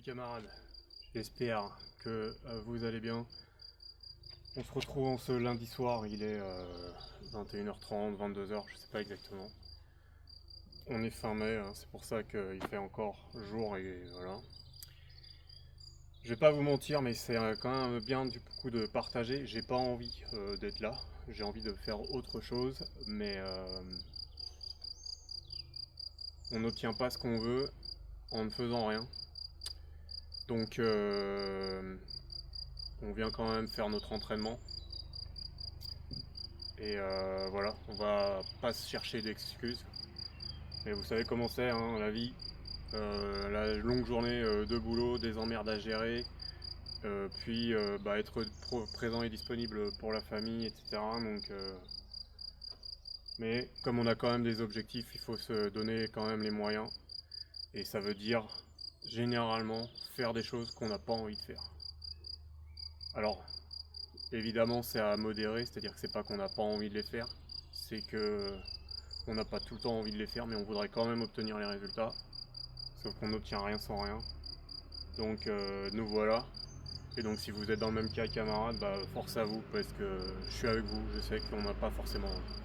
Salut camarades, j'espère que vous allez bien. On se retrouve en ce lundi soir, il est 21h30, 22h, je sais pas exactement. On est fin mai, hein, c'est pour ça qu'il fait encore jour et voilà. Je vais pas vous mentir, mais c'est quand même bien du coup de partager. J'ai pas envie d'être là, j'ai envie de faire autre chose, mais on n'obtient pas ce qu'on veut en ne faisant rien. Donc on vient quand même faire notre entraînement. Et voilà, on va pas se chercher d'excuses. Mais vous savez comment c'est, hein, la vie. La longue journée de boulot, des emmerdes à gérer, puis être présent et disponible pour la famille, etc. Mais comme on a quand même des objectifs, il faut se donner quand même les moyens. Et ça veut dire généralement faire des choses qu'on n'a pas envie de faire. Alors, évidemment, c'est à modérer, c'est-à-dire que c'est pas qu'on n'a pas envie de les faire, c'est que on n'a pas tout le temps envie de les faire, mais on voudrait quand même obtenir les résultats, sauf qu'on n'obtient rien sans rien. Donc nous voilà. Et donc si vous êtes dans le même cas, camarades, force à vous, parce que je suis avec vous, je sais qu'on n'a pas forcément envie.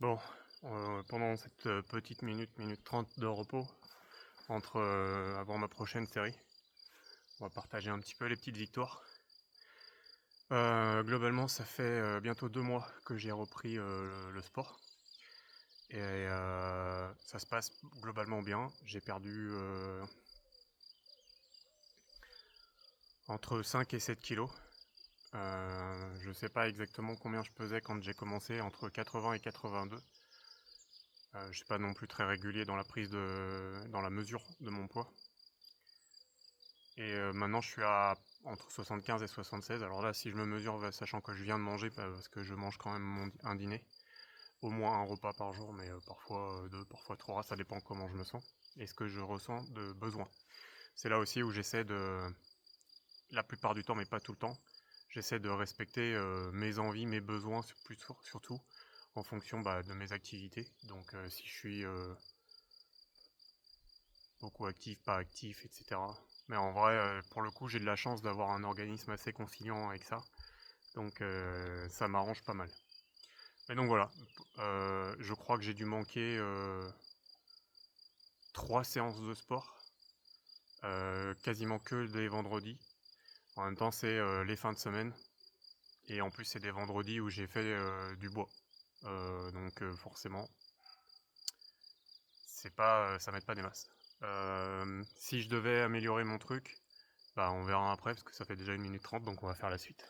Bon, pendant cette petite minute 30 de repos, avant ma prochaine série, on va partager un petit peu les petites victoires. Globalement, ça fait bientôt 2 mois que j'ai repris le sport. Et ça se passe globalement bien. J'ai perdu entre 5 et 7 kilos. Je sais pas exactement combien je pesais quand j'ai commencé, entre 80 et 82. Je suis pas non plus très régulier dans la mesure de mon poids. Et maintenant je suis à entre 75 et 76. Alors là, si je me mesure, sachant que je viens de manger, parce que je mange quand même un dîner, au moins un repas par jour, mais parfois 2, parfois 3, ça dépend comment je me sens et ce que je ressens de besoin. C'est là aussi où j'essaie la plupart du temps, mais pas tout le temps, j'essaie de respecter mes envies, mes besoins, surtout en fonction de mes activités. Donc si je suis beaucoup actif, pas actif, etc. Mais en vrai, pour le coup, j'ai de la chance d'avoir un organisme assez conciliant avec ça. Donc ça m'arrange pas mal. Mais donc voilà, je crois que j'ai dû manquer 3 séances de sport, quasiment que des vendredis. En même temps, c'est les fins de semaine. Et en plus, c'est des vendredis où j'ai fait du bois. Donc forcément, ça m'aide pas des masses. Si je devais améliorer mon truc, on verra après parce que ça fait déjà 1 minute 30, donc on va faire la suite.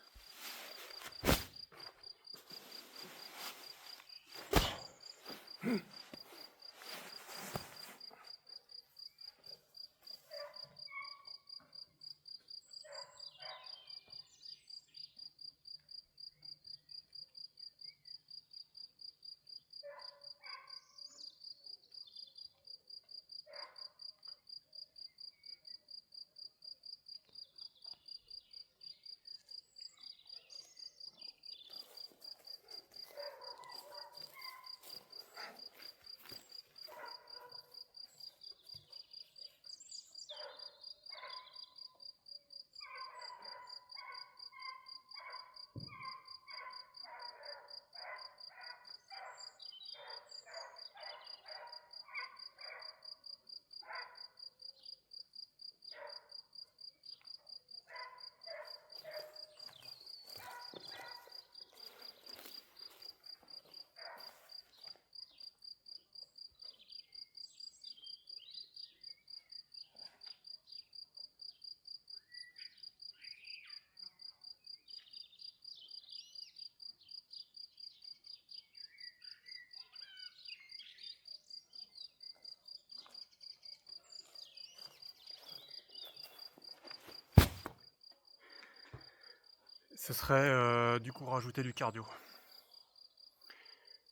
Ce serait du coup rajouter du cardio.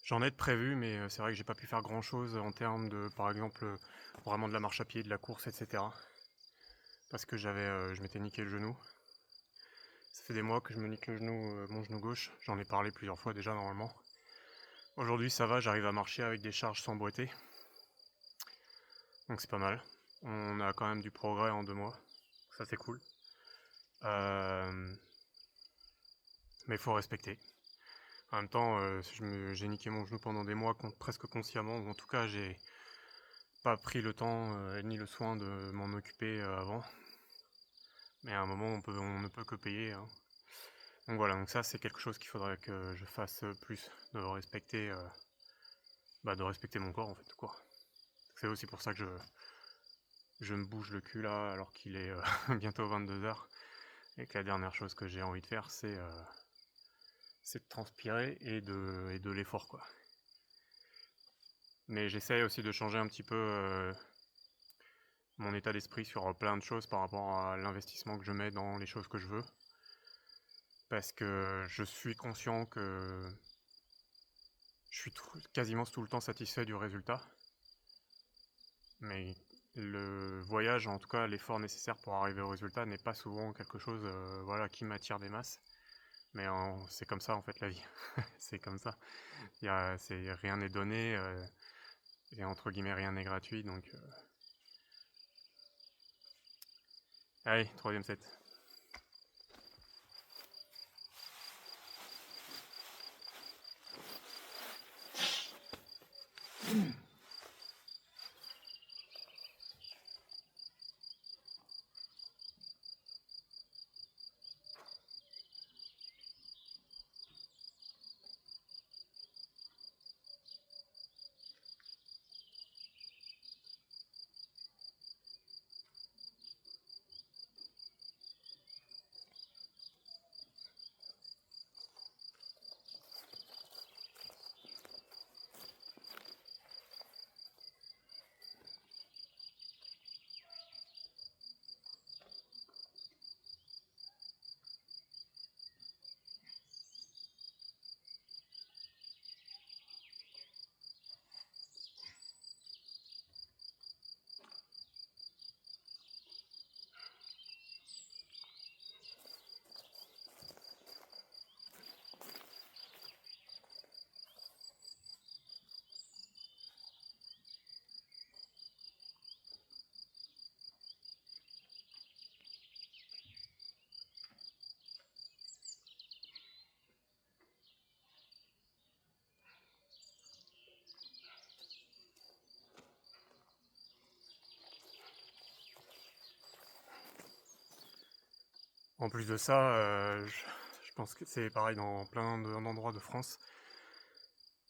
J'en ai de prévu, mais c'est vrai que j'ai pas pu faire grand chose en termes de, par exemple, vraiment de la marche à pied, de la course, etc. Parce que je m'étais niqué le genou. Ça fait des mois que je me nique le genou, mon genou gauche. J'en ai parlé plusieurs fois déjà normalement. Aujourd'hui ça va, j'arrive à marcher avec des charges sans boiter. Donc c'est pas mal. On a quand même du progrès en 2 mois. Ça c'est cool. Mais il faut respecter. En même temps, j'ai niqué mon genou pendant des mois presque consciemment, ou en tout cas j'ai pas pris le temps ni le soin de m'en occuper avant. Mais à un moment on ne peut que payer, hein. Donc voilà, donc ça c'est quelque chose qu'il faudrait que je fasse plus, de respecter mon corps en fait, quoi. C'est aussi pour ça que je me bouge le cul là alors qu'il est bientôt 22h et que la dernière chose que j'ai envie de faire c'est de transpirer et de l'effort, quoi. Mais j'essaie aussi de changer un petit peu mon état d'esprit sur plein de choses par rapport à l'investissement que je mets dans les choses que je veux. Parce que je suis conscient que je suis quasiment tout le temps satisfait du résultat. Mais le voyage, en tout cas l'effort nécessaire pour arriver au résultat, n'est pas souvent quelque chose qui m'attire des masses. Mais c'est comme ça en fait la vie. C'est comme ça. Rien n'est donné, et entre guillemets rien n'est gratuit, donc... Allez, 3ème set. En plus de ça, je pense que c'est pareil dans plein d'endroits de France.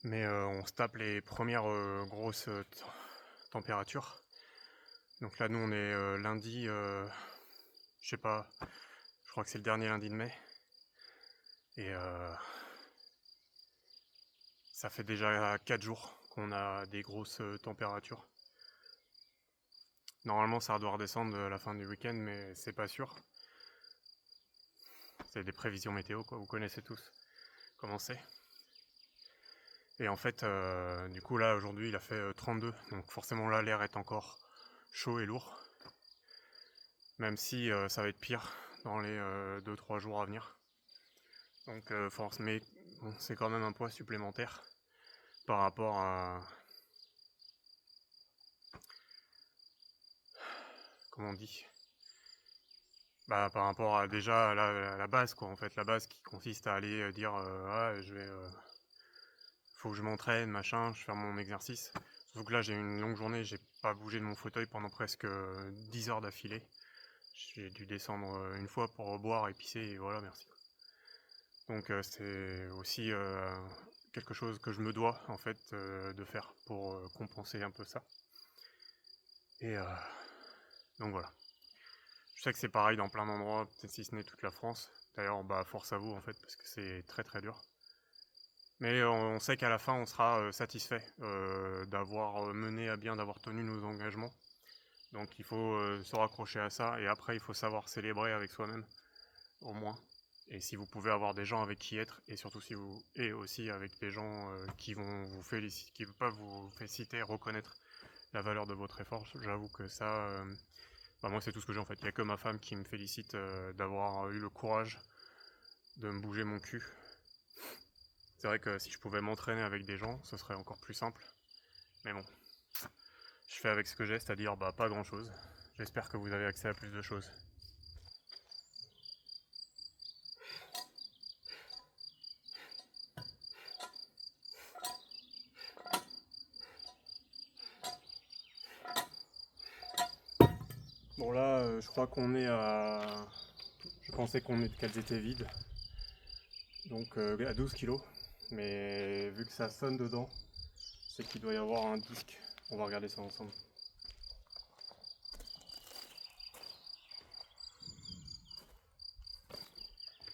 Mais on se tape les premières grosses températures. Donc là, nous, on est lundi, je sais pas, je crois que c'est le dernier lundi de mai. Et ça fait déjà 4 jours qu'on a des grosses températures. Normalement, ça doit redescendre à la fin du week-end, mais c'est pas sûr. C'est des prévisions météo, quoi. Vous connaissez tous comment c'est. Et en fait, du coup, là, aujourd'hui, il a fait 32. Donc forcément, là, l'air est encore chaud et lourd. Même si ça va être pire dans les 2-3 jours à venir. Donc mais bon, c'est quand même un poids supplémentaire par rapport à... Comment on dit, par rapport à déjà à la base, quoi, en fait, la base qui consiste à aller dire faut que je m'entraîne, machin, je fais mon exercice. Sauf que là j'ai une longue journée, j'ai pas bougé de mon fauteuil pendant presque 10 heures d'affilée. J'ai dû descendre une fois pour boire et pisser et voilà, merci. Donc c'est aussi quelque chose que je me dois en fait de faire pour compenser un peu ça. Et donc voilà. Je sais que c'est pareil dans plein d'endroits, peut-être si ce n'est toute la France. D'ailleurs, force à vous en fait, parce que c'est très très dur. Mais on sait qu'à la fin, on sera satisfait d'avoir mené à bien, d'avoir tenu nos engagements. Donc il faut se raccrocher à ça, et après il faut savoir célébrer avec soi-même, au moins. Et si vous pouvez avoir des gens avec qui être, et surtout si vous, et aussi avec des gens qui vont vous féliciter, qui peuvent vous féliciter, reconnaître la valeur de votre effort, j'avoue que ça, moi c'est tout ce que j'ai en fait. Il n'y a que ma femme qui me félicite d'avoir eu le courage de me bouger mon cul. C'est vrai que si je pouvais m'entraîner avec des gens, ce serait encore plus simple. Mais bon, je fais avec ce que j'ai, c'est-à-dire pas grand chose. J'espère que vous avez accès à plus de choses. Bon là, je crois qu'on est à... Je pensais qu'elles étaient vides. Donc à 12 kilos. Mais vu que ça sonne dedans, c'est qu'il doit y avoir un disque. On va regarder ça ensemble.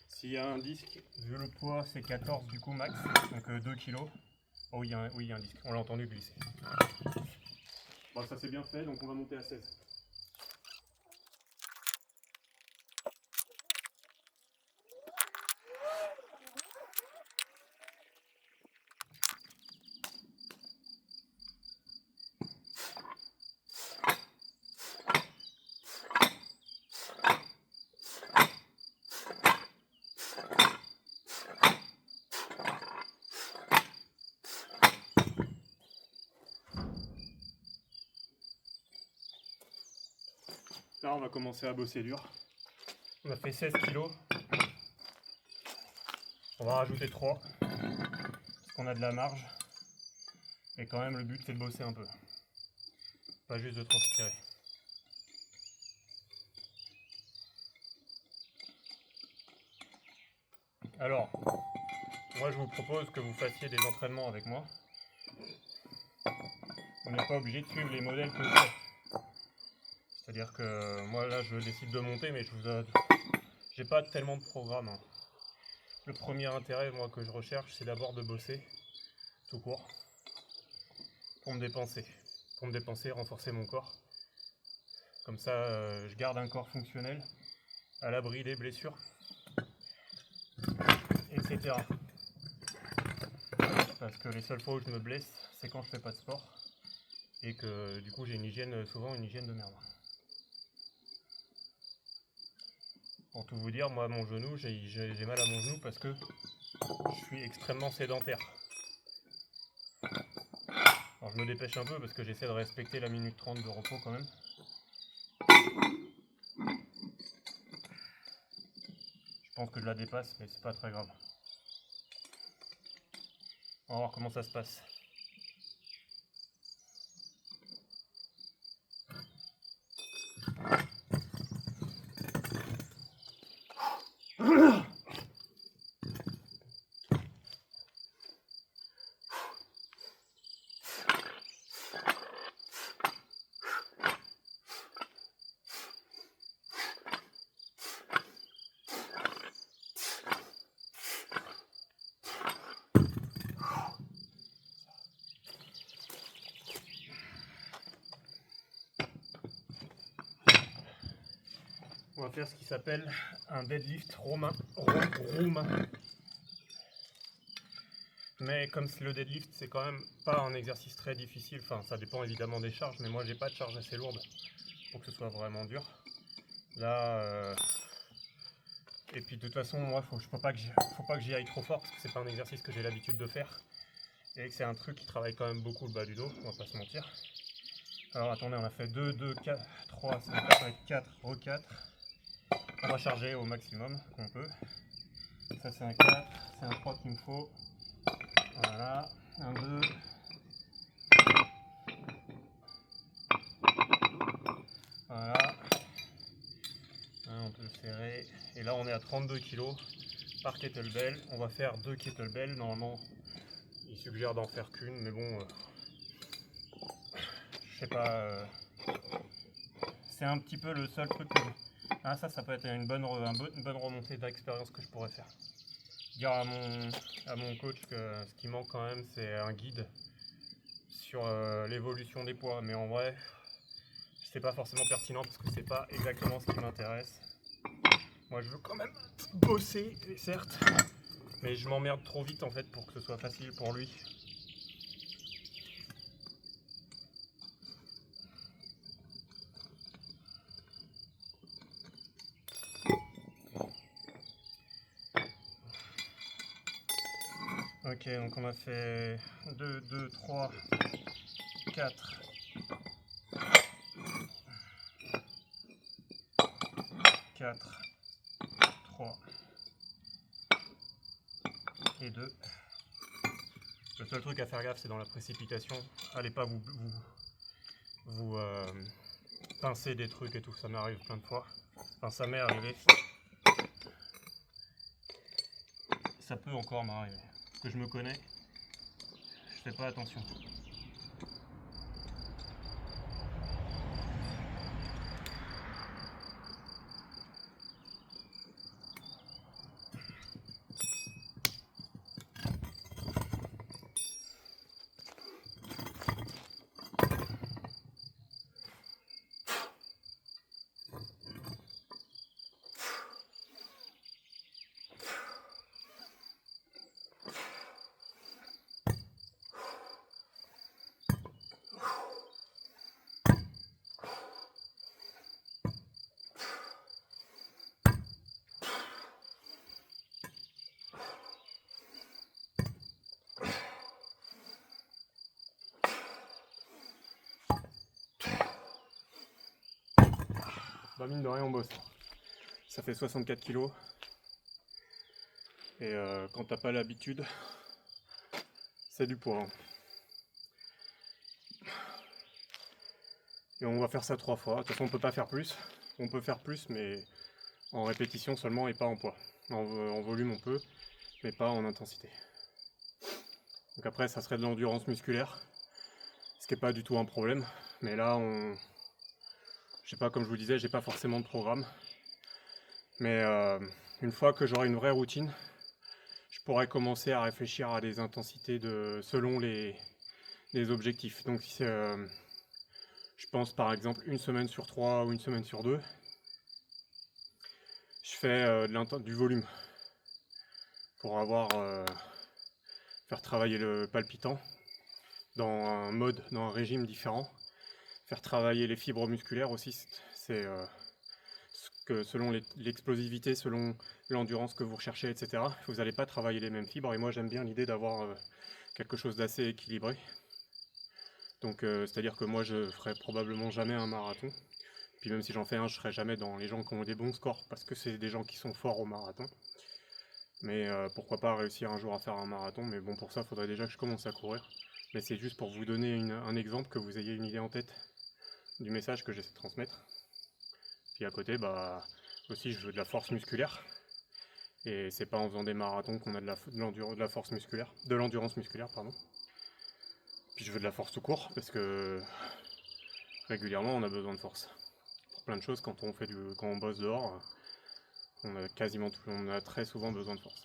S'il y a un disque, vu le poids, c'est 14 du coup max, donc 2 kilos. Oh oui, il y a un disque, on l'a entendu glisser. Bon, ça c'est bien fait, donc on va monter à 16. Là, on va commencer à bosser dur. On a fait 16 kilos. On va rajouter 3. Parce qu'on a de la marge. Et quand même, le but, c'est de bosser un peu. Pas juste de transpirer. Alors, moi, je vous propose que vous fassiez des entraînements avec moi. On n'est pas obligé de suivre les modèles que je fais. C'est-à-dire que moi, là, je décide de monter, mais j'ai pas tellement de programme. Hein. Le premier intérêt, moi, que je recherche, c'est d'abord de bosser, tout court, pour me dépenser. Pour me dépenser, renforcer mon corps. Comme ça, je garde un corps fonctionnel, à l'abri des blessures, etc. Parce que les seules fois où je me blesse, c'est quand je fais pas de sport. Et que du coup, j'ai souvent une hygiène de merde. Pour tout vous dire, moi, mon genou, j'ai mal à mon genou parce que je suis extrêmement sédentaire. Alors je me dépêche un peu parce que j'essaie de respecter la minute 30 de repos quand même. Je pense que je la dépasse, mais c'est pas très grave. On va voir comment ça se passe. On va faire ce qui s'appelle un deadlift roumain. Mais comme le deadlift c'est quand même pas un exercice très difficile, enfin ça dépend évidemment des charges, mais moi j'ai pas de charge assez lourde pour que ce soit vraiment dur. Là, et puis de toute façon moi faut pas que j'y aille trop fort parce que c'est pas un exercice que j'ai l'habitude de faire. Et que c'est un truc qui travaille quand même beaucoup le bas du dos, on va pas se mentir. Alors attendez, on a fait 2, 2, 4, 3, ça va être 4, re-4. On va charger au maximum qu'on peut. Ça c'est un 4, c'est un 3 qu'il me faut. Voilà, un 2. Voilà. On peut le serrer. Et là on est à 32 kg par kettlebell. On va faire 2 kettlebells. Normalement, il suggère d'en faire qu'une, mais bon, je sais pas. C'est un petit peu le seul truc que ça peut être une bonne remontée d'expérience que je pourrais faire. Dire à mon coach que ce qui manque quand même, c'est un guide sur l'évolution des poids. Mais en vrai, c'est pas forcément pertinent parce que c'est pas exactement ce qui m'intéresse. Moi je veux quand même bosser, certes, mais je m'emmerde trop vite en fait pour que ce soit facile pour lui. Ok, donc on a fait 2, 2, 3, 4, 4, 3 et 2. Le seul truc à faire gaffe, c'est dans la précipitation. Allez pas vous pincer des trucs et tout, ça m'arrive plein de fois. Enfin, ça m'est arrivé. Ça peut encore m'arriver. Parce que je me connais, je fais pas attention. Bah mine de rien on bosse. Ça fait 64 kilos. Et quand t'as pas l'habitude, c'est du poids. Hein. Et on va faire ça 3 fois. De toute façon on peut pas faire plus. On peut faire plus mais en répétition seulement et pas en poids. En volume on peut, mais pas en intensité. Donc après ça serait de l'endurance musculaire. Ce qui n'est pas du tout un problème. Mais là je sais pas, comme je vous disais, j'ai pas forcément de programme. Mais une fois que j'aurai une vraie routine, je pourrais commencer à réfléchir à des intensités selon les objectifs. Donc je pense par exemple une semaine sur 3 ou une semaine sur 2, je fais du volume pour faire travailler le palpitant dans un régime différent, faire travailler les fibres musculaires aussi. C'est que selon l'explosivité, selon l'endurance que vous recherchez, etc., vous n'allez pas travailler les mêmes fibres. Et moi j'aime bien l'idée d'avoir quelque chose d'assez équilibré. Donc c'est-à-dire que moi je ferai probablement jamais un marathon. Puis même si j'en fais un, je serai jamais dans les gens qui ont des bons scores parce que c'est des gens qui sont forts au marathon. Mais pourquoi pas réussir un jour à faire un marathon. Mais bon, pour ça, il faudrait déjà que je commence à courir. Mais c'est juste pour vous donner un exemple, que vous ayez une idée en tête du message que j'essaie de transmettre. Puis à côté, bah aussi je veux de la force musculaire. Et c'est pas en faisant des marathons qu'on a de la force musculaire, de l'endurance musculaire, pardon. Puis je veux de la force tout court, parce que régulièrement on a besoin de force. Pour plein de choses, quand on bosse dehors, on a très souvent besoin de force.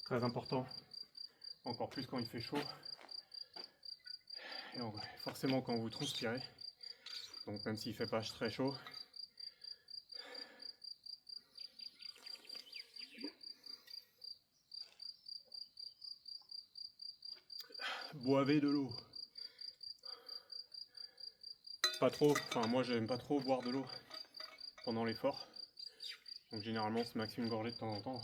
Très important, encore plus quand il fait chaud. Et forcément quand vous transpirez, donc même s'il fait pas très chaud, boivez de l'eau. Pas trop, enfin moi j'aime pas trop boire de l'eau pendant l'effort. Donc généralement c'est max une gorgée de temps en temps.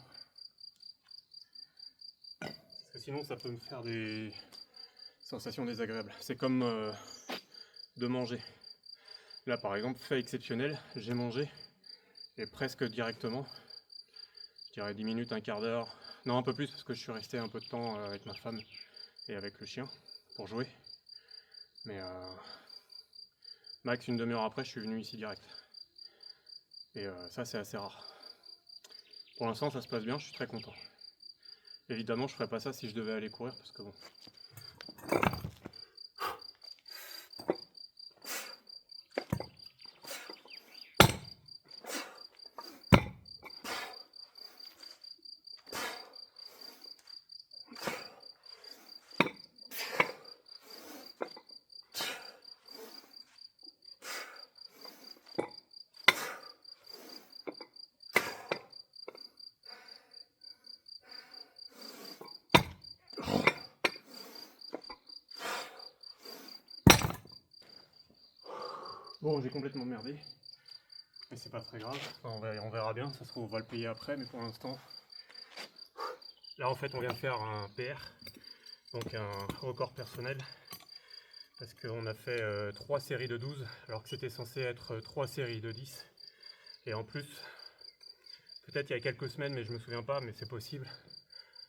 Parce que sinon ça peut me faire des sensations désagréables. C'est comme de manger. Là par exemple, fait exceptionnel, j'ai mangé et presque directement, je dirais 10 minutes, un quart d'heure, non un peu plus parce que je suis resté un peu de temps avec ma femme et avec le chien pour jouer. Mais max une demi-heure après, je suis venu ici direct. Et ça c'est assez rare. Pour l'instant ça se passe bien, je suis très content. Évidemment je ferais pas ça si je devais aller courir parce que bon. Bon, j'ai complètement merdé, mais c'est pas très grave, enfin, on verra bien, ça se trouve on va le payer après, mais pour l'instant, là en fait on vient de faire un PR, donc un record personnel, parce qu'on a fait 3 séries de 12, alors que c'était censé être 3 séries de 10, et en plus, peut-être il y a quelques semaines, mais je me souviens pas, mais c'est possible,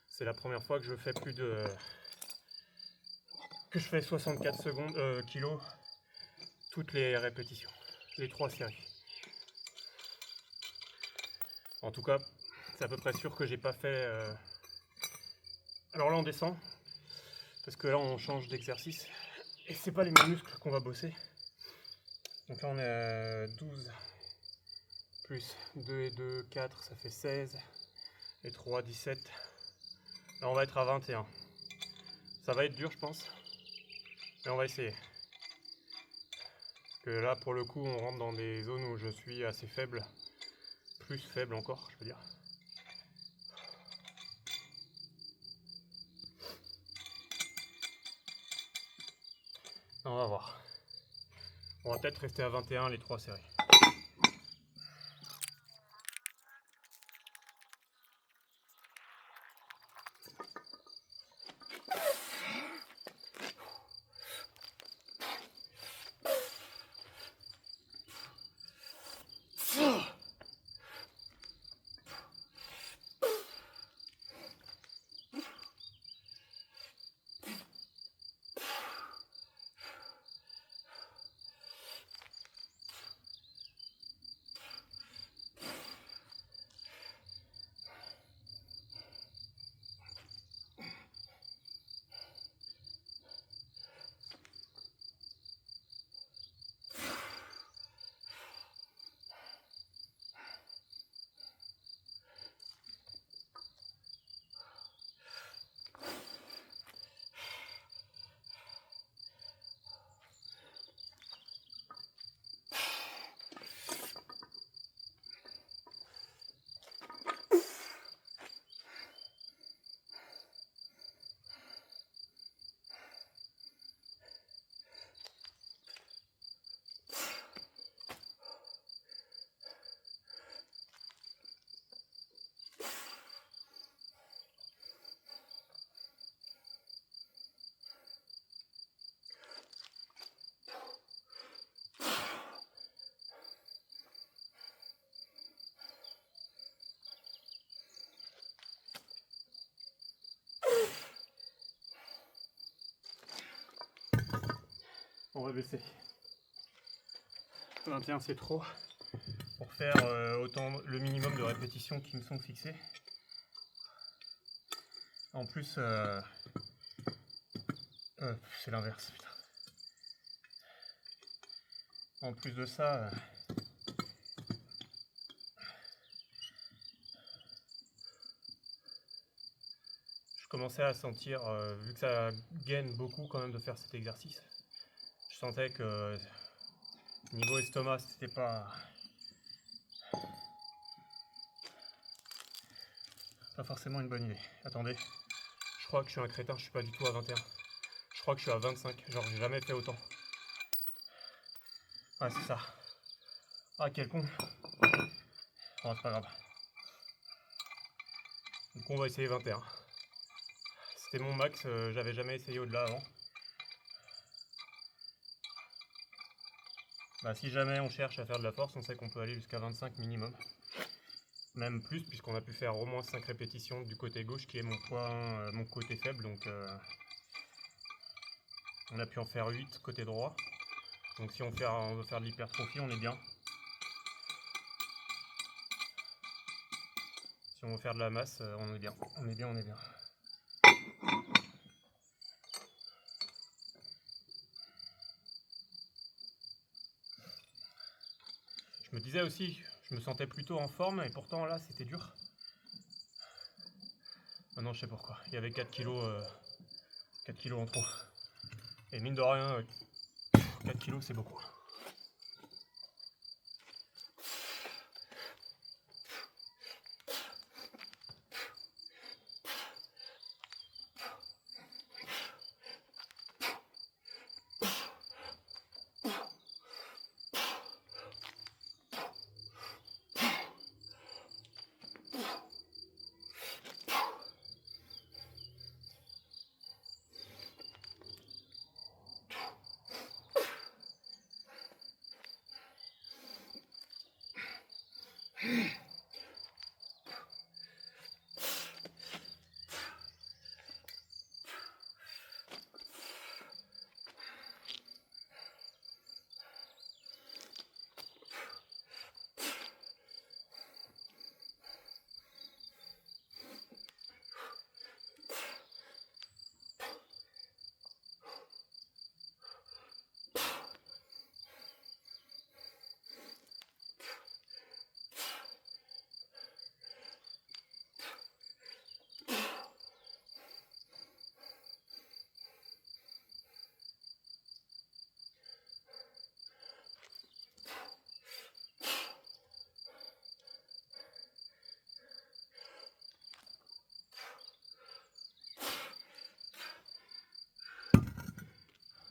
c'est la première fois que je fais plus de... que je fais 64 kilos toutes les répétitions, les 3 séries. En tout cas, c'est à peu près sûr que j'ai pas fait... Alors là on descend, parce que là on change d'exercice, et c'est pas les mêmes muscles qu'on va bosser. Donc là on est à 12, plus 2 et 2, 4, ça fait 16, et 3, 17. Là on va être à 21. Ça va être dur je pense, mais on va essayer. Parce que là pour le coup on rentre dans des zones où je suis assez faible, plus faible encore je veux dire. On va voir. On va peut-être rester à 21 les 3 séries. On va baisser. 21 c'est trop pour faire autant le minimum de répétitions qui me sont fixées. En plus, c'est l'inverse, putain. En plus de ça, je commençais à sentir, vu que ça gaine beaucoup quand même de faire cet exercice, je sentais que niveau estomac c'était pas forcément une bonne idée. Attendez, je crois que je suis un crétin, je suis pas du tout à 21. Je crois que je suis à 25, genre j'ai jamais fait autant. Ouais c'est ça. Ah quel con. Bon c'est pas grave. Donc on va essayer 21. C'était mon max, j'avais jamais essayé au-delà avant. Bah, si jamais on cherche à faire de la force, on sait qu'on peut aller jusqu'à 25 minimum. Même plus, puisqu'on a pu faire au moins 5 répétitions du côté gauche, qui est mon point, mon côté faible. Donc on a pu en faire 8 côté droit. Donc si on veut faire de l'hypertrophie, on est bien. Si on veut faire de la masse, on est bien. On est bien, on est bien. Je me disais aussi, je me sentais plutôt en forme et pourtant là c'était dur. Maintenant je sais pourquoi. Il y avait 4 kilos en trop. Et mine de rien, 4 kilos c'est beaucoup.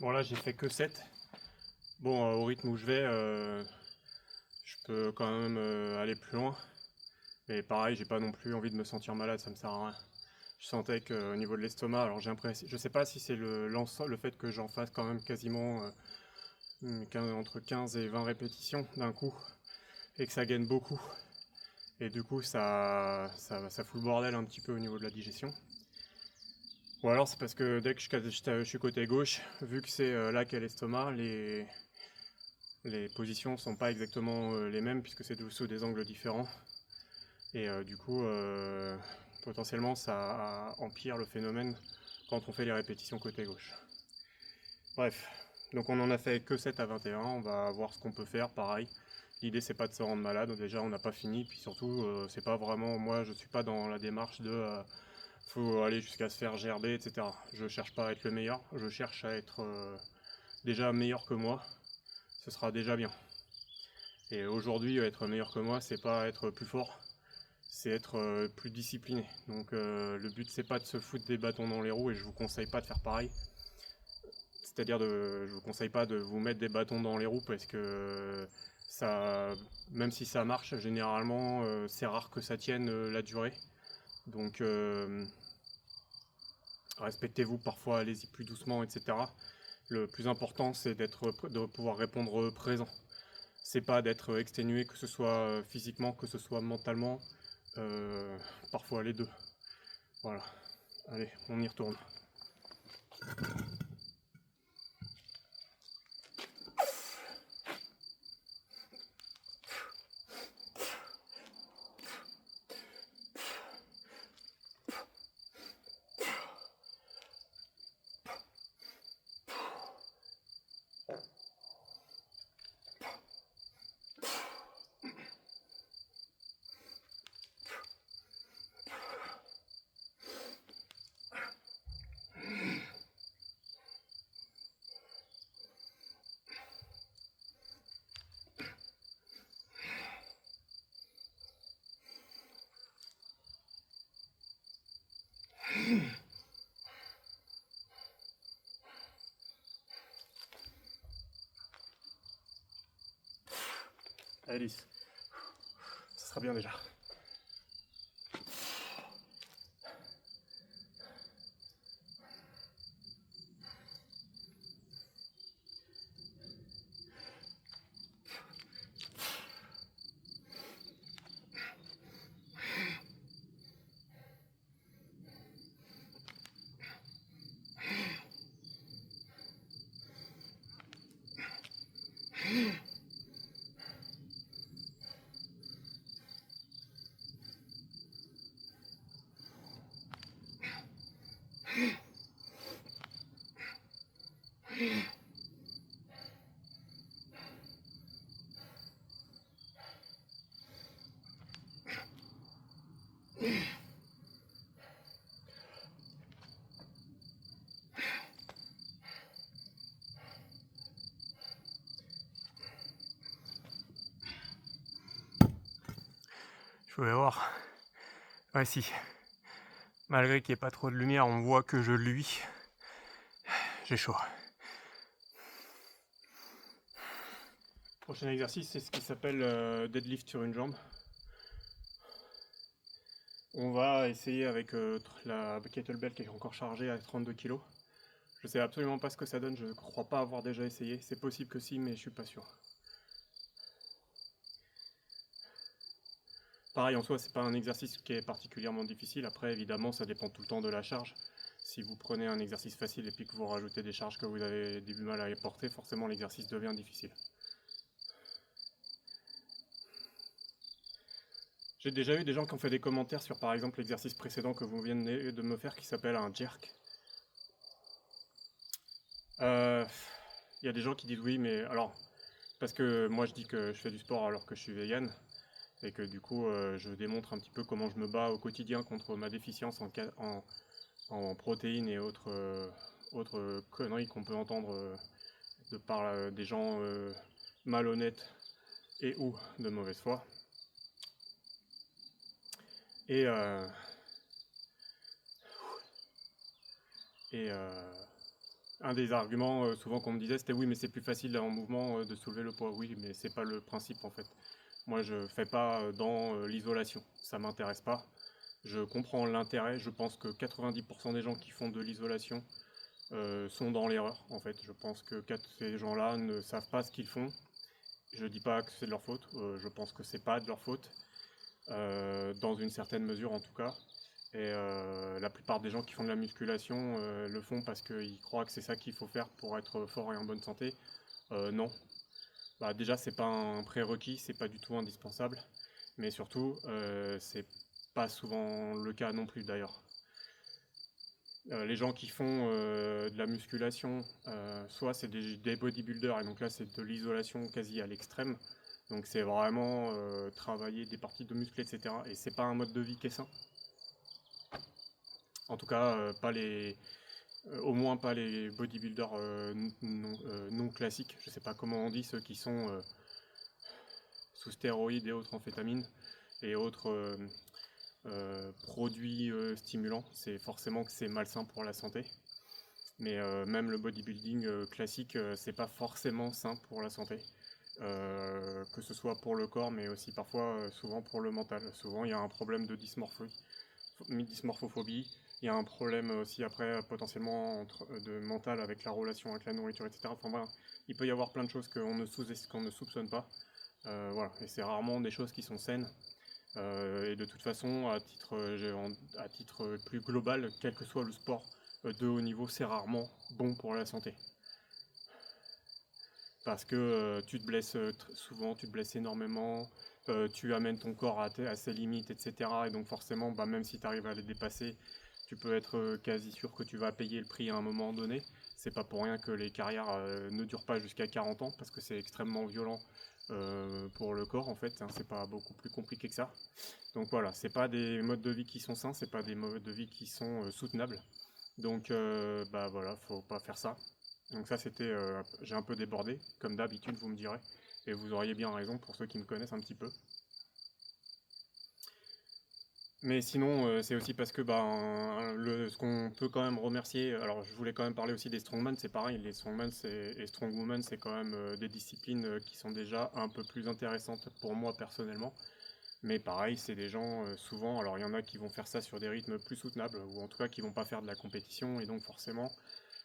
Bon là j'ai fait que 7. Bon au rythme où je vais, je peux quand même aller plus loin. Mais pareil, j'ai pas non plus envie de me sentir malade, ça me sert à rien. Je sentais qu'au niveau de l'estomac, alors j'ai l'impression, je sais pas si c'est le fait que j'en fasse quand même quasiment entre 15 et 20 répétitions d'un coup, et que ça gaine beaucoup. Et du coup ça fout le bordel un petit peu au niveau de la digestion. Ou alors c'est parce que dès que je suis côté gauche, vu que c'est là qu'est l'estomac, les positions sont pas exactement les mêmes puisque c'est sous des angles différents. Et du coup, potentiellement ça empire le phénomène quand on fait les répétitions côté gauche. Bref, donc on en a fait que 7 à 21, on va voir ce qu'on peut faire, pareil. L'idée c'est pas de se rendre malade, déjà on n'a pas fini, puis surtout c'est pas vraiment, moi je suis pas dans la démarche de faut aller jusqu'à se faire gerber, etc. Je cherche pas à être le meilleur, je cherche à être déjà meilleur que moi, ce sera déjà bien. Et aujourd'hui être meilleur que moi c'est pas être plus fort, c'est être plus discipliné. Donc le but c'est pas de se foutre des bâtons dans les roues et je vous conseille pas de faire pareil. C'est-à-dire je vous conseille pas de vous mettre des bâtons dans les roues parce que ça, même si ça marche, généralement c'est rare que ça tienne la durée. Donc respectez-vous parfois, allez-y plus doucement, etc. Le plus important c'est de pouvoir répondre présent. C'est pas d'être exténué, que ce soit physiquement, que ce soit mentalement, parfois les deux. Voilà, allez, on y retourne. Alice, ça sera bien déjà. Je voulais voir. Ouais, si. Malgré qu'il n'y ait pas trop de lumière, on voit que je luis. J'ai chaud. Prochain exercice, c'est ce qui s'appelle deadlift sur une jambe. On va essayer avec la kettlebell qui est encore chargée à 32 kg. Je sais absolument pas ce que ça donne, je crois pas avoir déjà essayé. C'est possible que si, mais je suis pas sûr. Pareil, en soi, c'est pas un exercice qui est particulièrement difficile. Après, évidemment, ça dépend tout le temps de la charge. Si vous prenez un exercice facile et puis que vous rajoutez des charges que vous avez du mal à porter, forcément l'exercice devient difficile. J'ai déjà eu des gens qui ont fait des commentaires sur par exemple l'exercice précédent que vous venez de me faire qui s'appelle un jerk. Il y a des gens qui disent oui, mais alors, parce que moi je dis que je fais du sport alors que je suis vegan, et que du coup je démontre un petit peu comment je me bats au quotidien contre ma déficience en protéines et autres conneries qu'on peut entendre de par des gens malhonnêtes et ou de mauvaise foi. Et un des arguments souvent qu'on me disait, c'était oui, mais c'est plus facile en mouvement de soulever le poids. Oui, mais c'est pas le principe en fait. Moi, je fais pas dans l'isolation. Ça m'intéresse pas. Je comprends l'intérêt. Je pense que 90% des gens qui font de l'isolation sont dans l'erreur. En fait, je pense que ces gens-là ne savent pas ce qu'ils font. Je dis pas que c'est de leur faute. Je pense que c'est pas de leur faute, dans une certaine mesure en tout cas. Et la plupart des gens qui font de la musculation le font parce qu'ils croient que c'est ça qu'il faut faire pour être fort et en bonne santé. Non. Bah, déjà, c'est pas un prérequis, c'est pas du tout indispensable. Mais surtout, c'est pas souvent le cas non plus d'ailleurs. Les gens qui font de la musculation, soit c'est des bodybuilders, et donc là c'est de l'isolation quasi à l'extrême. Donc c'est vraiment travailler des parties de muscles, etc. Et c'est pas un mode de vie qui est sain. En tout cas, au moins pas les bodybuilders non classiques. Je sais pas comment on dit, ceux qui sont sous stéroïdes et autres amphétamines et autres produits stimulants. C'est forcément que c'est malsain pour la santé. Mais même le bodybuilding classique, c'est pas forcément sain pour la santé. Que ce soit pour le corps, mais aussi parfois, souvent pour le mental. Souvent, il y a un problème de dysmorphophobie. Il y a un problème aussi après potentiellement de mental avec la relation avec la nourriture, etc. Enfin voilà, il peut y avoir plein de choses qu'on ne soupçonne pas. Voilà, et c'est rarement des choses qui sont saines. Et de toute façon, à titre plus global, quel que soit le sport de haut niveau, c'est rarement bon pour la santé. Parce que tu te blesses souvent, tu te blesses énormément, tu amènes ton corps à ses limites, etc. Et donc forcément, bah, même si tu arrives à les dépasser, tu peux être quasi sûr que tu vas payer le prix à un moment donné. C'est pas pour rien que les carrières ne durent pas jusqu'à 40 ans, parce que c'est extrêmement violent pour le corps en fait, hein, c'est pas beaucoup plus compliqué que ça. Donc voilà, c'est pas des modes de vie qui sont sains, c'est pas des modes de vie qui sont soutenables. Donc bah voilà, faut pas faire ça. Donc ça c'était, j'ai un peu débordé, comme d'habitude vous me direz, et vous auriez bien raison pour ceux qui me connaissent un petit peu. Mais sinon, c'est aussi parce que ce qu'on peut quand même remercier, alors je voulais quand même parler aussi des strongman, c'est pareil, les strongman et strongwoman c'est quand même des disciplines qui sont déjà un peu plus intéressantes pour moi personnellement. Mais pareil, c'est des gens souvent, alors il y en a qui vont faire ça sur des rythmes plus soutenables, ou en tout cas qui vont pas faire de la compétition, et donc forcément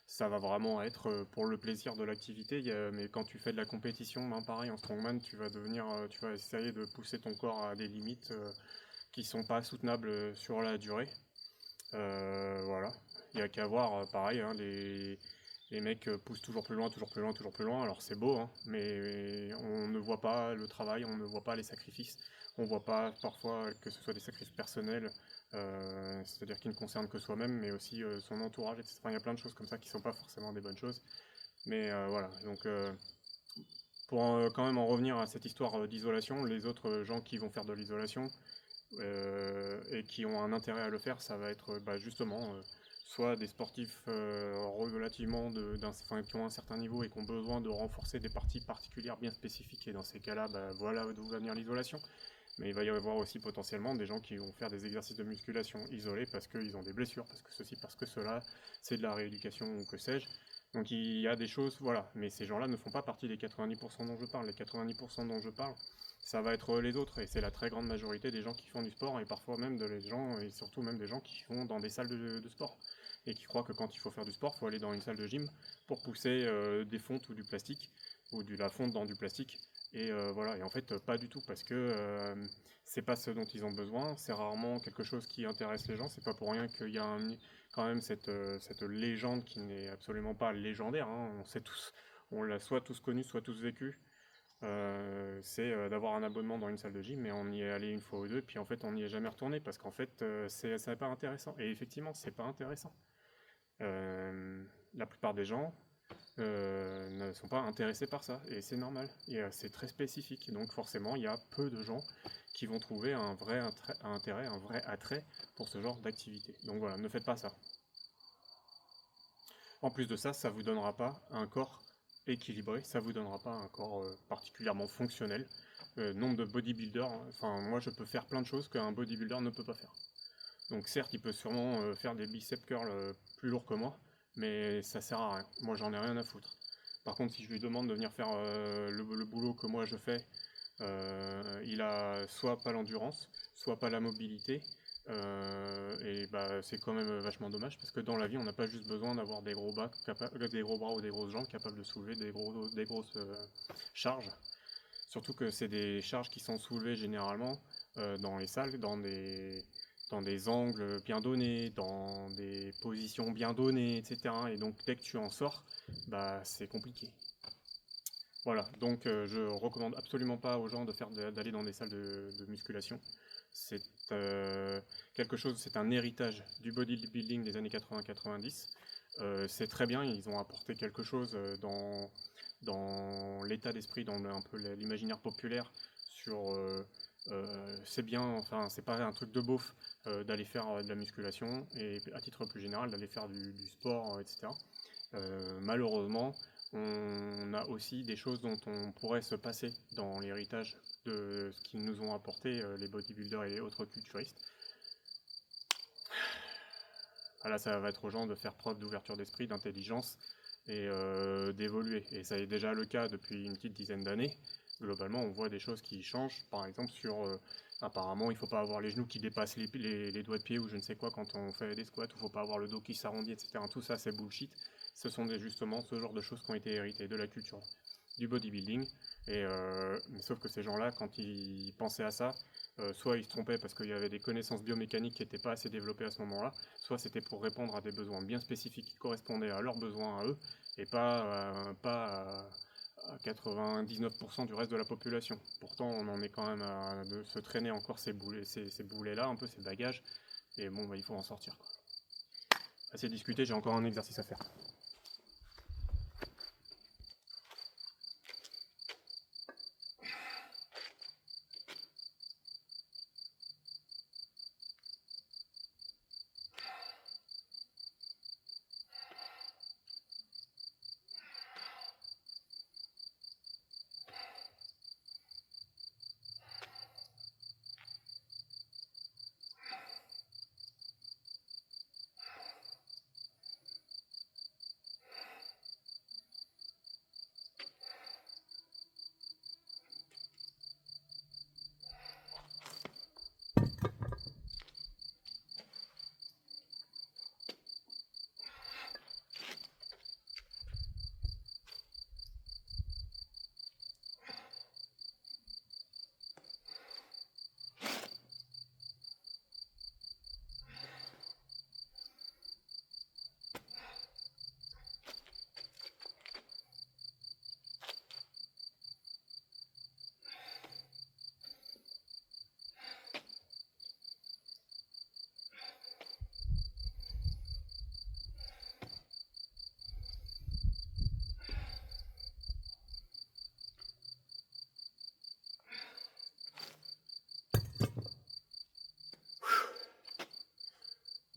ça va vraiment être pour le plaisir de l'activité. Mais quand tu fais de la compétition, pareil en strongman, tu vas essayer de pousser ton corps à des limites qui sont pas soutenables sur la durée. Voilà, il y a qu'à voir, pareil, hein, Les mecs poussent toujours plus loin, toujours plus loin, toujours plus loin. Alors c'est beau, hein, mais on ne voit pas le travail, on ne voit pas les sacrifices. On voit pas parfois que ce soit des sacrifices personnels, c'est-à-dire qui ne concernent que soi-même, mais aussi son entourage, etc. Enfin, il y a plein de choses comme ça qui sont pas forcément des bonnes choses. Mais voilà, donc pour quand même en revenir à cette histoire d'isolation, les autres gens qui vont faire de l'isolation et qui ont un intérêt à le faire, ça va être justement soit des sportifs relativement enfin, qui ont un certain niveau et qui ont besoin de renforcer des parties particulières bien spécifiques, et dans ces cas-là, voilà d'où va venir l'isolation. Mais il va y avoir aussi potentiellement des gens qui vont faire des exercices de musculation isolés parce qu'ils ont des blessures, parce que ceci, parce que cela, c'est de la rééducation ou que sais-je. Donc il y a des choses, voilà, mais ces gens-là ne font pas partie des 90% dont je parle. Les 90% dont je parle, ça va être les autres, et c'est la très grande majorité des gens qui font du sport, et parfois même les gens, et surtout même des gens qui vont dans des salles de sport, et qui croient que quand il faut faire du sport, il faut aller dans une salle de gym pour pousser des fontes ou du plastique, ou de la fonte dans du plastique, et voilà, et en fait pas du tout, parce que c'est pas ce dont ils ont besoin, c'est rarement quelque chose qui intéresse les gens, c'est pas pour rien qu'il y a quand même cette légende qui n'est absolument pas légendaire, hein, on sait tous, on l'a soit tous connu, soit tous vécu, c'est d'avoir un abonnement dans une salle de gym, mais on y est allé une fois ou deux, puis en fait on n'y est jamais retourné, parce qu'en fait c'est pas intéressant, et effectivement c'est pas intéressant. La plupart des gens ne sont pas intéressés par ça, et c'est normal, et c'est très spécifique, donc forcément il y a peu de gens qui vont trouver un vrai intérêt, un vrai attrait pour ce genre d'activité. Donc voilà, ne faites pas ça. En plus de ça, ça vous donnera pas un corps équilibré, ça vous donnera pas un corps particulièrement fonctionnel. Nombre de bodybuilders, hein, enfin moi je peux faire plein de choses qu'un bodybuilder ne peut pas faire. Donc certes, il peut sûrement faire des biceps curls plus lourds que moi, mais ça sert à rien. Moi, j'en ai rien à foutre. Par contre, si je lui demande de venir faire le boulot que moi je fais, il a soit pas l'endurance, soit pas la mobilité, et c'est quand même vachement dommage, parce que dans la vie, on n'a pas juste besoin d'avoir des gros des gros bras ou des grosses jambes capables de soulever des grosses charges. Surtout que c'est des charges qui sont soulevées généralement dans les salles, dans des angles bien donnés, dans des positions bien données, etc. Et donc dès que tu en sors, c'est compliqué. Voilà, donc je recommande absolument pas aux gens d'aller dans des salles de musculation. C'est quelque chose, c'est un héritage du bodybuilding des années 80-90. C'est très bien, ils ont apporté quelque chose dans l'état d'esprit, dans un peu l'imaginaire populaire sur c'est bien, enfin c'est pas un truc de beauf d'aller faire de la musculation, et à titre plus général d'aller faire du sport, etc. Malheureusement, on a aussi des choses dont on pourrait se passer dans l'héritage de ce qu'ils nous ont apporté les bodybuilders et les autres culturistes. Là, ça va être aux gens de faire preuve d'ouverture d'esprit, d'intelligence et d'évoluer. Et ça est déjà le cas depuis une petite dizaine d'années. Globalement, on voit des choses qui changent. Par exemple, apparemment, il ne faut pas avoir les genoux qui dépassent les doigts de pied ou je ne sais quoi quand on fait des squats, ou il ne faut pas avoir le dos qui s'arrondit, etc. Tout ça, c'est bullshit. Ce sont justement ce genre de choses qui ont été héritées de la culture du bodybuilding. Mais sauf que ces gens-là, quand ils pensaient à ça, soit ils se trompaient parce qu'il y avait des connaissances biomécaniques qui n'étaient pas assez développées à ce moment-là, soit c'était pour répondre à des besoins bien spécifiques qui correspondaient à leurs besoins à eux, et pas à 99% du reste de la population. Pourtant, on en est quand même à de se traîner encore ces boulets-là, un peu ces bagages, et bon, il faut en sortir, quoi. Assez discuté, j'ai encore un exercice à faire.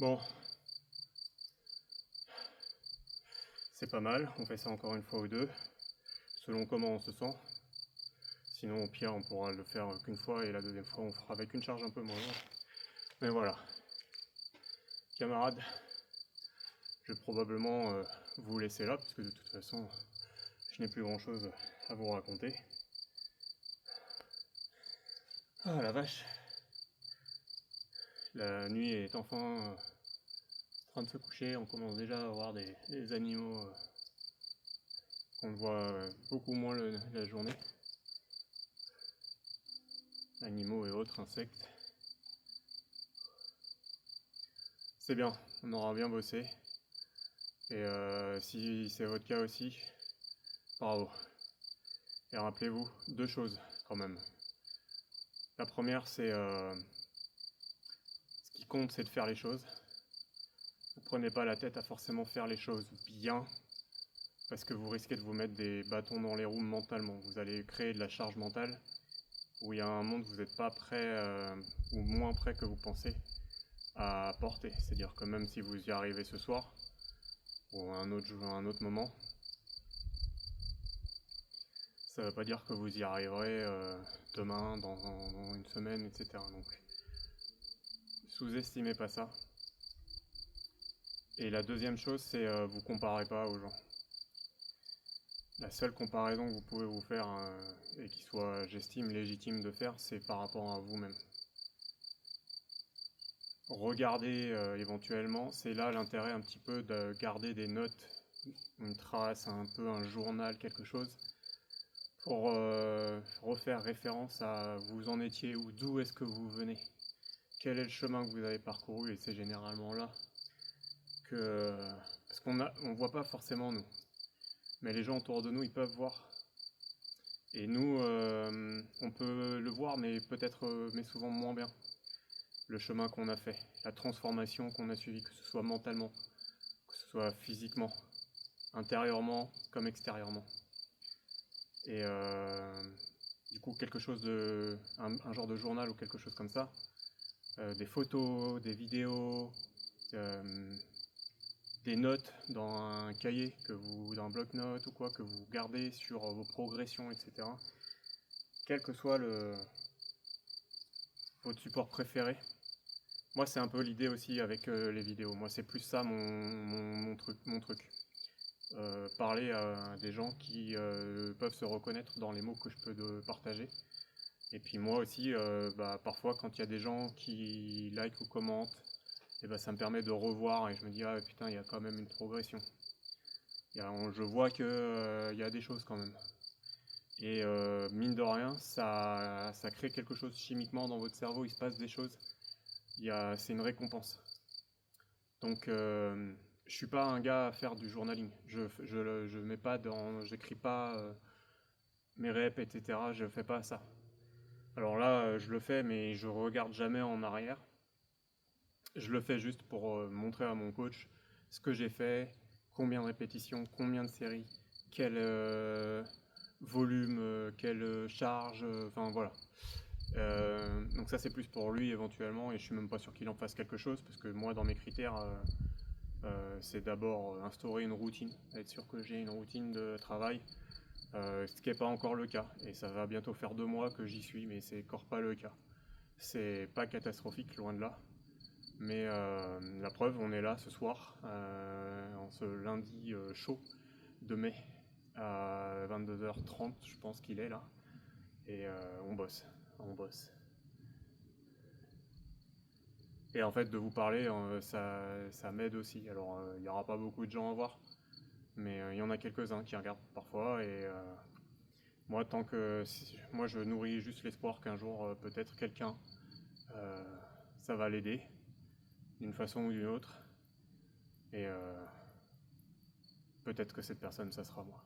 Bon, c'est pas mal, on fait ça encore une fois ou deux, selon comment on se sent. Sinon, au pire, on pourra le faire qu'une fois, et la deuxième fois, on fera avec une charge un peu moins lourde. Mais voilà. Camarades, je vais probablement vous laisser là, parce que de toute façon, je n'ai plus grand chose à vous raconter. Ah la vache! La nuit est enfin en train de se coucher, on commence déjà à voir des animaux qu'on voit beaucoup moins la journée. Animaux et autres insectes. C'est bien, on aura bien bossé. Et si c'est votre cas aussi, bravo. Et rappelez-vous, deux choses quand même. La première, c'est ce qui compte, c'est de faire les choses. Ne prenez pas la tête à forcément faire les choses bien, parce que vous risquez de vous mettre des bâtons dans les roues mentalement. Vous allez créer de la charge mentale, où il y a un monde que vous n'êtes pas prêt, ou moins prêt que vous pensez, à porter. C'est-à-dire que même si vous y arrivez ce soir, ou à un autre moment, ça ne veut pas dire que vous y arriverez demain, dans une semaine, etc. Donc, sous-estimez pas ça. Et la deuxième chose, c'est vous comparez pas aux gens. La seule comparaison que vous pouvez vous faire, et qui soit, j'estime, légitime de faire, c'est par rapport à vous-même. Regardez éventuellement, c'est là l'intérêt un petit peu de garder des notes, une trace, un peu un journal, quelque chose, pour refaire référence à vous en étiez ou d'où est-ce que vous venez. Quel est le chemin que vous avez parcouru, et c'est généralement là que... Parce qu'on voit pas forcément nous, mais les gens autour de nous, ils peuvent voir. Et nous, on peut le voir, mais peut-être, mais souvent moins bien. Le chemin qu'on a fait, la transformation qu'on a suivie, que ce soit mentalement, que ce soit physiquement, intérieurement comme extérieurement. Et du coup, quelque chose de... un genre de journal ou quelque chose comme ça, des photos, des vidéos, des notes dans un cahier, dans un bloc-notes ou quoi, que vous gardez sur vos progressions, etc. Quel que soit votre support préféré. Moi, c'est un peu l'idée aussi avec les vidéos. Moi, c'est plus ça mon truc. Parler à des gens qui peuvent se reconnaître dans les mots que je peux partager. Et puis moi aussi, parfois, quand il y a des gens qui like ou commentent, et ça me permet de revoir et je me dis, ah putain, il y a quand même une progression. Je vois que y a des choses quand même. Et mine de rien, ça crée quelque chose chimiquement dans votre cerveau, il se passe des choses. C'est une récompense. Donc, je suis pas un gars à faire du journaling. Je mets pas j'écris pas mes reps, etc. Je fais pas ça. Alors là, je le fais, mais je regarde jamais en arrière. Je le fais juste pour montrer à mon coach ce que j'ai fait, combien de répétitions, combien de séries, quel volume, quelle charge, enfin voilà. Donc ça c'est plus pour lui éventuellement, et je suis même pas sûr qu'il en fasse quelque chose, parce que moi dans mes critères, c'est d'abord instaurer une routine, être sûr que j'ai une routine de travail, ce qui n'est pas encore le cas, et ça va bientôt faire 2 mois que j'y suis, mais c'est encore pas le cas. C'est pas catastrophique, loin de là, mais la preuve, on est là ce soir, en ce lundi chaud de mai, à 22h30, je pense qu'il est là, et on bosse. Et en fait, de vous parler, ça m'aide aussi. Alors, il n'y aura pas beaucoup de gens à voir, mais il y en a quelques-uns qui regardent parfois, et moi, moi, je nourris juste l'espoir qu'un jour, peut-être quelqu'un, ça va l'aider, d'une façon ou d'une autre, et peut-être que cette personne, ça sera moi.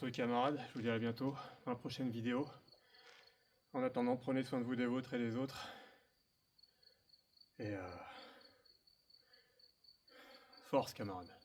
ce camarades, je vous dis à bientôt dans la prochaine vidéo. En attendant, prenez soin de vous, des vôtres et des autres. Et force camarades.